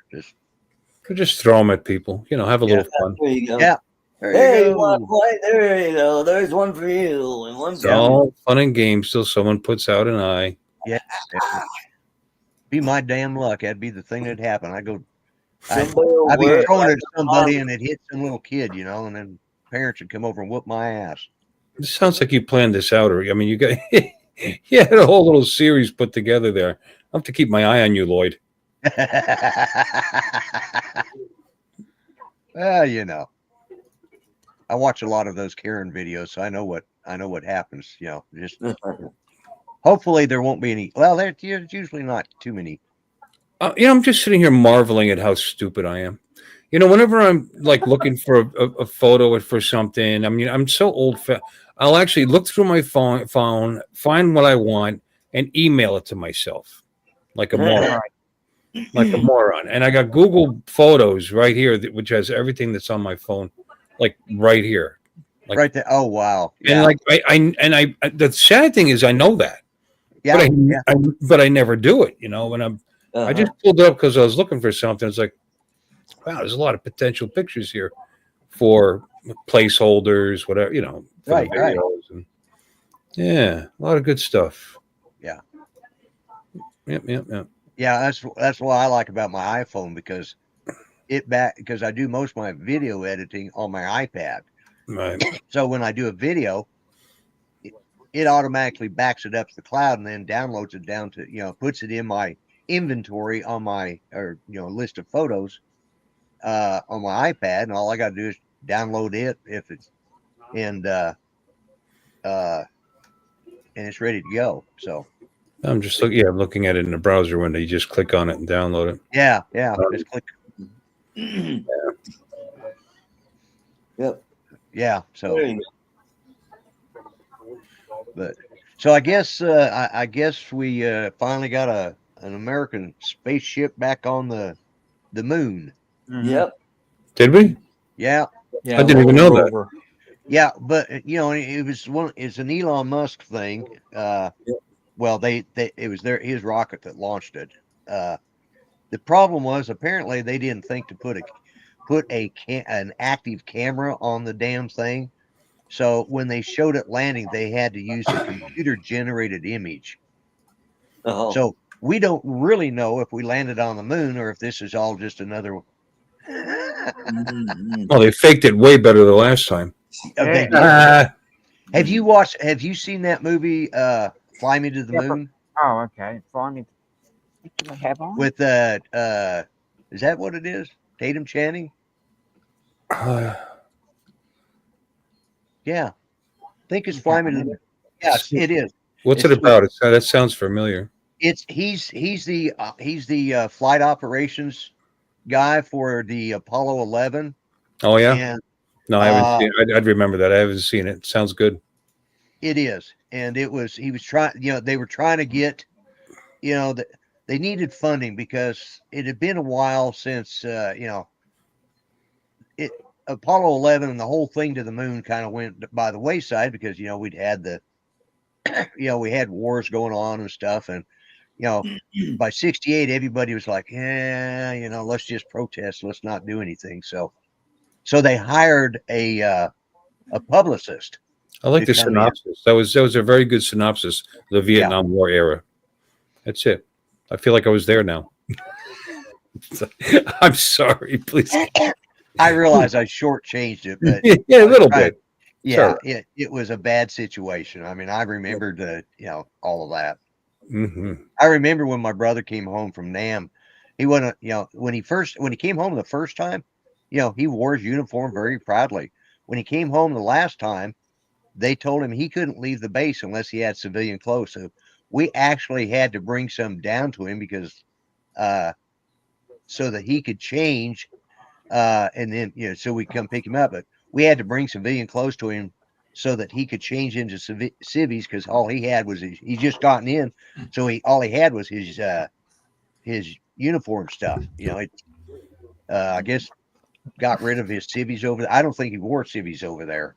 just throw them at people, have a little fun. There you go. Yeah. There you go. There's one for you and one for all fun and games till someone puts out an eye. Yeah. Be my damn luck. That'd be the thing that'd happen. I'd be throwing it at somebody and it hit some little kid, and then parents would come over and whoop my ass. This sounds like you planned this out. I mean, you got you had a whole little series put together there. I'll have to keep my eye on you, Lloyd. Well, I watch a lot of those Karen videos, so I know what happens. Just hopefully there won't be any. Well, there's usually not too many. I'm just sitting here marveling at how stupid I am. Whenever I'm like looking for a photo for something, I mean, I'm so old. I'll actually look through my phone, find what I want, and email it to myself, like a moron. Like a moron. And I got Google Photos right here, which has everything that's on my phone, like right here, like, right there. Oh wow! Yeah. And I the sad thing is I know that, but I never do it. When I just pulled it up because I was looking for something. It's like, wow, there's a lot of potential pictures here for placeholders, whatever, for right, the videos. And, yeah, a lot of good stuff. Yeah. Yep. Yeah, that's what I like about my iPhone because I do most of my video editing on my iPad. Right. So when I do a video, it automatically backs it up to the cloud and then downloads it down to, puts it in my inventory on my list of photos on my iPad, and all I got to do is download it if it's and it's ready to go. So I'm just looking at it in the browser window. You just click on it and download it. Yeah. Just click. Yep. Yeah. So, so I guess we finally got an American spaceship back on the moon. Yep. Did we? Yeah. I didn't even know that. Yeah, but it's an Elon Musk thing. Well, it was his rocket that launched it. The problem was apparently they didn't think to put an active camera on the damn thing. So when they showed it landing, they had to use a computer generated image. Oh. So we don't really know if we landed on the moon or if this is all just another. Well, they faked it way better the last time. Have you seen that movie, Fly Me to the Moon? Oh, okay. Fly Me. Do I have on? With is that what it is? Tatum Channing? Yeah. I think it's Fly Me to the Moon. Yes, it is. What's it about? That sounds familiar. He's the flight operations guy for the Apollo 11. Oh yeah. And, no, I haven't seen it. I'd remember that. I haven't seen it. Sounds good. It is, and he was trying. They were trying to get, they needed funding because it had been a while since Apollo 11 and the whole thing to the moon kind of went by the wayside because we'd had we had wars going on and stuff, and by 68 everybody was like, let's just protest, let's not do anything. So they hired a publicist. I like the synopsis. That was a very good synopsis of the Vietnam War era. That's it. I feel like I was there now. I'm sorry, please. I realize I shortchanged it, but yeah, a little bit. Yeah, it was a bad situation. I mean, I remembered all of that. Mm-hmm. I remember when my brother came home from Nam. He wasn't, when he came home the first time, he wore his uniform very proudly. When he came home the last time, they told him he couldn't leave the base unless he had civilian clothes. So we actually had to bring some down to him because, so that he could change, and then so we come pick him up. But we had to bring civilian clothes to him so that he could change into civvies, because all he had was he just gotten in, so all he had was his uniform stuff. I guess got rid of his civvies over there. I don't think he wore civvies over there.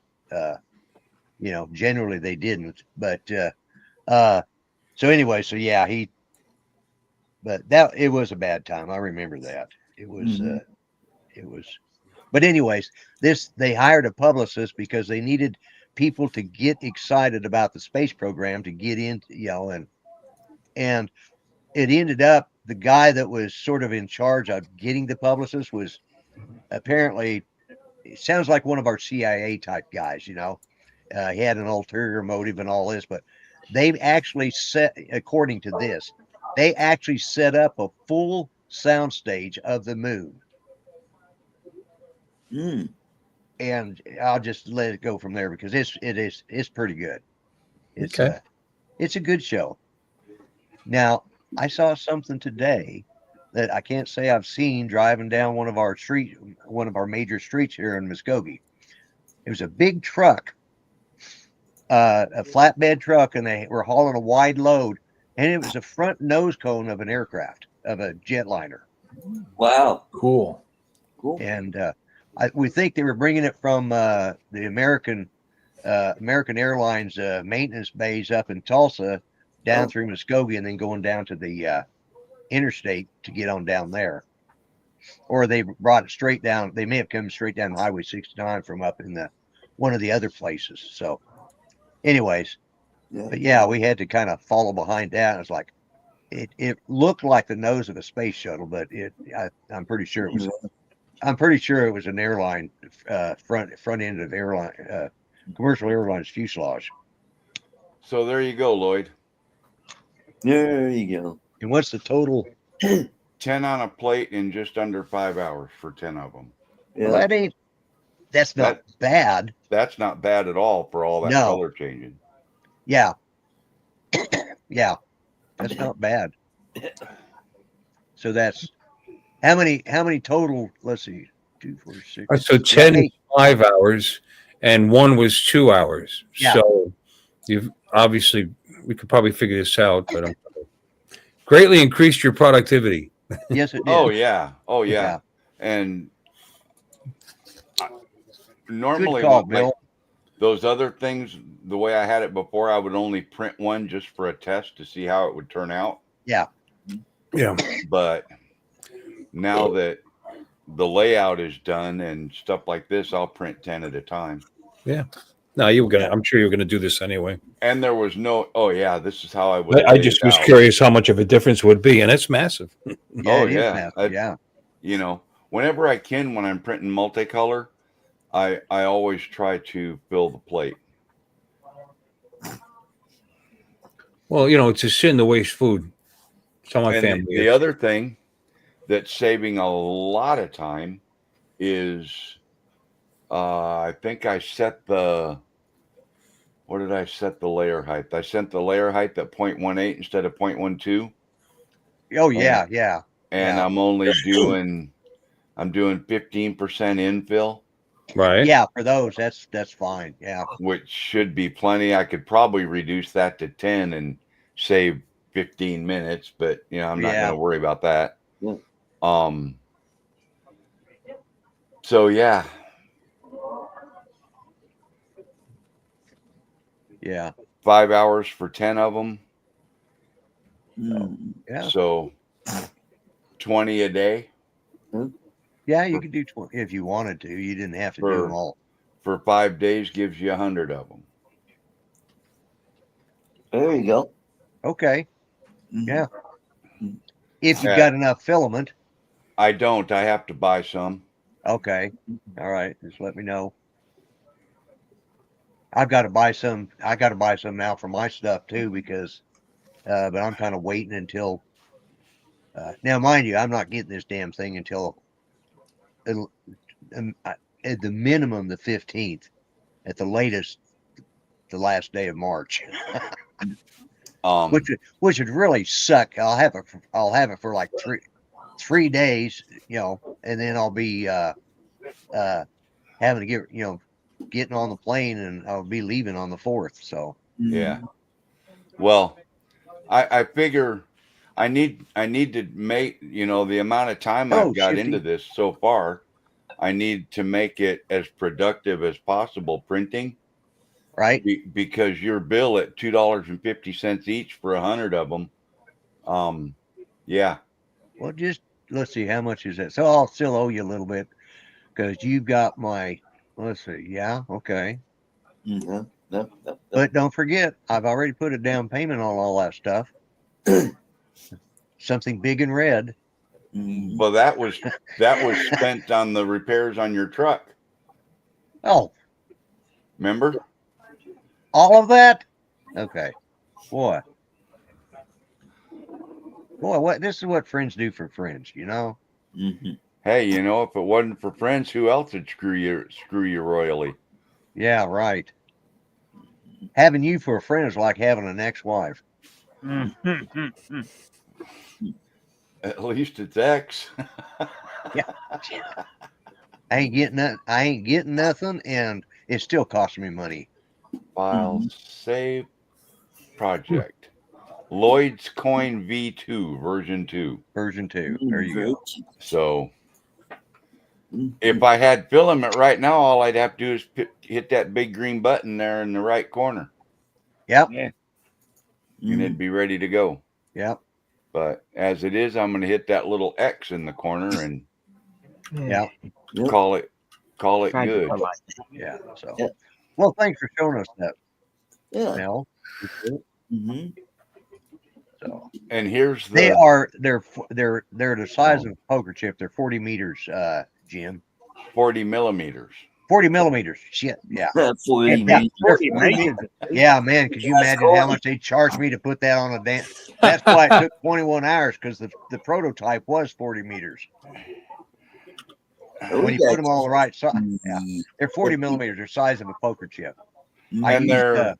Generally they didn't. But so anyway, so yeah, but it was a bad time. I remember that. It was but anyways, they hired a publicist because they needed people to get excited about the space program, to get into, and it ended up the guy that was sort of in charge of getting the publicist was apparently, it sounds like one of our CIA type guys, he had an ulterior motive and all this, but they actually according to this, they actually set up a full soundstage of the moon. And I'll just let it go from there because it's pretty good. It's a good show. Now, I saw something today that I can't say I've seen driving down one of our major streets here in Muskogee. It was a big truck, a flatbed truck, and they were hauling a wide load, and it was a front nose cone of an aircraft, of a jetliner. Wow. Cool. And we think they were bringing it from the American Airlines maintenance bays up in Tulsa down through Muskogee, and then going down to the interstate to get on down there. Or they brought it straight down. They may have come straight down Highway 69 from up in one of the other places. So anyways, but yeah, we had to kind of follow behind that. It's like it looked like the nose of a space shuttle, but I'm pretty sure it was an airline front end of airline commercial airlines fuselage. So there you go, Lloyd. There you go. And what's the total? 10 on a plate in just under 5 hours for 10 of them. Yeah. Well, that's not bad. That's not bad at all for all that color changing. Yeah. Yeah. That's not bad. So that's how many total? Let's see. 2, 4, 6. So 10 is 5 hours, and one was 2 hours. Yeah. So you've obviously, we could probably figure this out, but greatly increased your productivity. Yes, it did. Oh yeah. And normally, good call, Bill. Those other things, the way I had it before, I would only print one just for a test to see how it would turn out. Yeah. Yeah. But now that the layout is done and stuff like this, I'll print 10 at a time. Yeah. No, I'm sure you're gonna do this anyway. And there was this is how I would. I just was curious how much of a difference would be, and it's massive. Yeah. Whenever I can, when I'm printing multicolor, I always try to fill the plate. Well, it's a sin to waste food. So my family. The other thing that's saving a lot of time is I think I set what did I set the layer height? I set the layer height at 0.18 instead of 0.12. Oh yeah, yeah. And I'm only doing 15% infill. Right. Yeah, for those, that's fine. Yeah. Which should be plenty. I could probably reduce that to 10 and save 15 minutes, but I'm not going to worry about that. So yeah. Yeah. 5 hours for 10 of them. Yeah. So 20 a day. Yeah, you could do 20 if you wanted to. You didn't have to do them all. For 5 days gives you 100 of them. There you go. Okay. Yeah. If you've got enough filament. I don't. I have to buy some. Okay. All right. Just let me know. I've got to buy some. I got to buy some now for my stuff too, because, but I'm kind of waiting until, now mind you, I'm not getting this damn thing until at the minimum the 15th, at the latest the last day of March. Which would really suck. I'll have it for like three days, and then I'll be having to get getting on the plane, and I'll be leaving on the 4th. So yeah. Well, I figure I need to make, the amount of time I've got into this so far, I need to make it as productive as possible printing. Right. Because your bill at $2.50 each for 100 of them. Yeah. Well, just let's see, how much is that? So I'll still owe you a little bit because you've got my, let's see. Yeah. Okay. But don't forget, I've already put a down payment on all that stuff. Something big and red. Well, that was spent on the repairs on your truck. Oh, remember? All of that? Okay. Boy, what this is what friends do for friends, Hey, if it wasn't for friends, who else would screw you royally? Yeah, right. Having you for a friend is like having an ex-wife. At least it's ex. Yeah. I ain't getting nothing, and it still costs me money. File save project. Lloyd's Coin V2 version 2. Version 2. There you go. So if I had filament right now, all I'd have to do is hit that big green button there in the right corner. Yep. Yeah. And it'd be ready to go. Yep. But as it is, I'm going to hit that little X in the corner and call it good. Yeah. So, well, thanks for showing us that. Yeah. Mel. So, and here's the. They're the size of a poker chip. They're 40 meters, Jim. 40 millimeters. 40 millimeters. Shit. Yeah. 40 meters. Yeah, man. Could you imagine how much they charged me to put that on a dance? That's why it took 21 hours, because the prototype was 40 meters. When you put them all the right size, they're 40 millimeters. They're size of a poker chip. And they're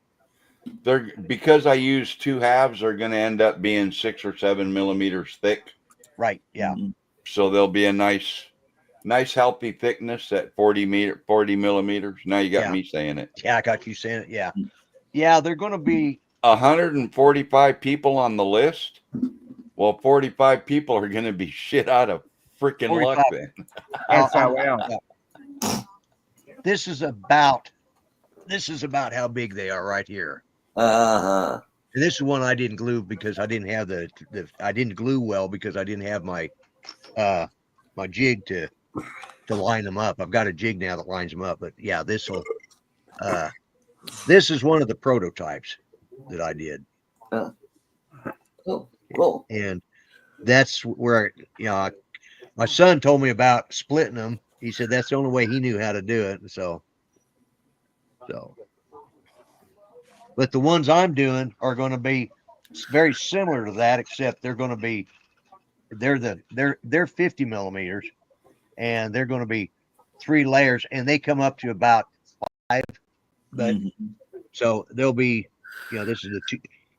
because I use 2 halves, they're going to end up being 6 or 7 millimeters thick. Right. Yeah. So they'll be a nice healthy thickness at 40 millimeters. Now you got me saying it. Yeah, I got you saying it. Yeah. Yeah, they're going to be 145 people on the list. Well, 45 people are going to be shit out of freaking luck then. This is about how big they are right here. Uh-huh. And this is one I didn't glue because I didn't have I didn't glue well because I didn't have my my jig to line them up. I've got a jig now that lines them up, but yeah, this is one of the prototypes that I did. Cool. And that's where my son told me about splitting them. He said that's the only way he knew how to do it. So but the ones I'm doing are going to be very similar to that, except they're 50 millimeters, and they're going to be 3 layers, and they come up to about 5. But so they'll be, this is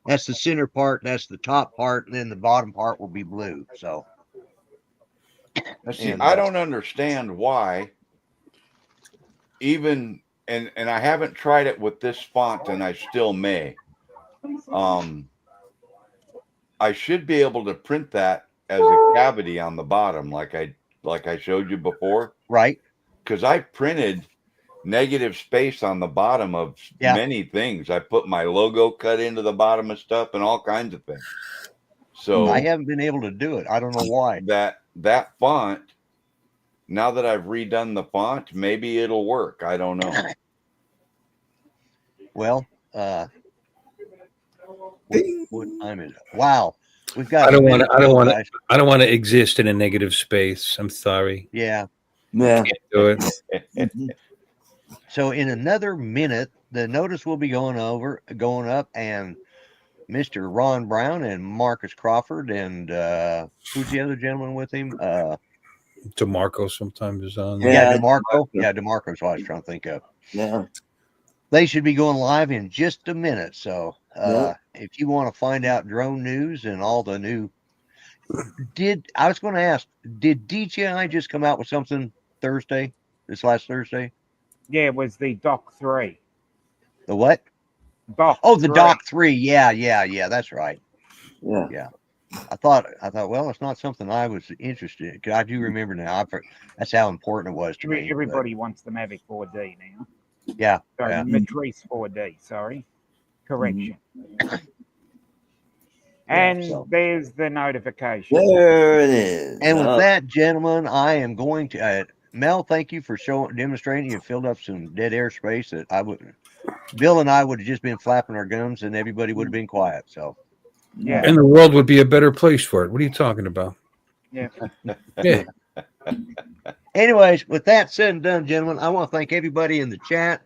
that's the center part, that's the top part, and then the bottom part will be blue. So now, see, I don't understand why even. And I haven't tried it with this font, and I still may. I should be able to print that as a cavity on the bottom, like I showed you before. Right. Because I printed negative space on the bottom of many things. I put my logo cut into the bottom of stuff and all kinds of things. So I haven't been able to do it. I don't know why. That font, now that I've redone the font, maybe it'll work. I don't know. Well, what time is it? Wow, we've got. I don't want to exist in a negative space. I'm sorry. Yeah. Can't do it. So in another minute, the notice will be going up, and Mr. Ron Brown and Marcus Crawford and who's the other gentleman with him? DeMarco sometimes is on. Yeah, DeMarco. Yeah, DeMarco's what I was trying to think of. Yeah. They should be going live in just a minute. So if you want to find out drone news and all the new, I was going to ask, did DJI just come out with something this last Thursday? Yeah, it was the Doc 3. The what? Doc. Oh, the 3. Doc 3. Yeah. That's right. Yeah. Yeah. I thought, well, it's not something I was interested in. 'Cause I do remember now. That's how important it was to me. Everybody wants the Mavic 4D now. Yeah. Sorry, Yeah. Matrice 4D. Sorry. Correction. Yeah, And there's the notification. There it is. And with that, gentlemen, I am going to Mel. Thank you for demonstrating. You filled up some dead air space that I wouldn't. Bill and I would have just been flapping our gums, and everybody would have been quiet. So, yeah. And the world would be a better place for it. What are you talking about? Yeah. Yeah. anyways, with that said and done, gentlemen, I want to thank everybody in the chat.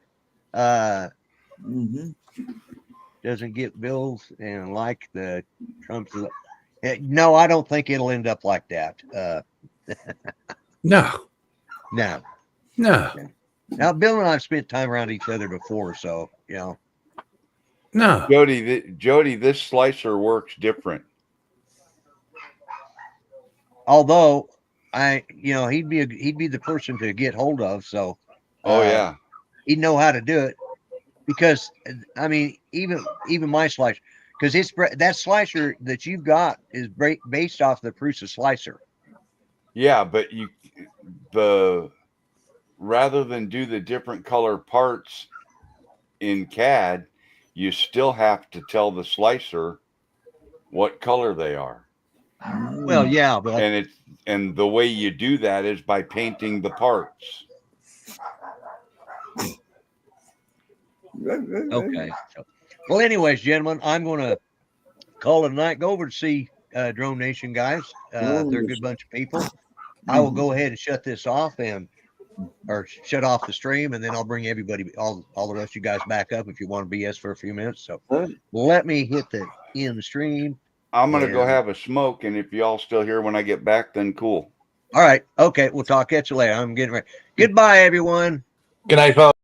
Doesn't get bills and like the Trump's. No, I don't think it'll end up like that. No. Now, Bill and I have spent time around each other before, so you know. No. Jody, this slicer works different. Although he'd be the person to get hold of. So, yeah, he'd know how to do it because I mean, even my slicer, because that slicer that you've got is based off the Prusa slicer. Yeah, but rather than do the different color parts in CAD, you still have to tell the slicer what color they are. Well, yeah, but and the way you do that is by painting the parts. Okay. Well, anyways, gentlemen, I'm going to call it a night. Go over to see Drone Nation guys. They're a good bunch of people. I will go ahead and shut this off or shut off the stream, and then I'll bring everybody, all the rest of you guys back up if you want to BS for a few minutes. So let me hit the end stream. I'm going to go have a smoke, and if y'all still here when I get back, then cool. All right. Okay. We'll talk at you later. I'm getting ready. Goodbye, everyone. Good night, folks.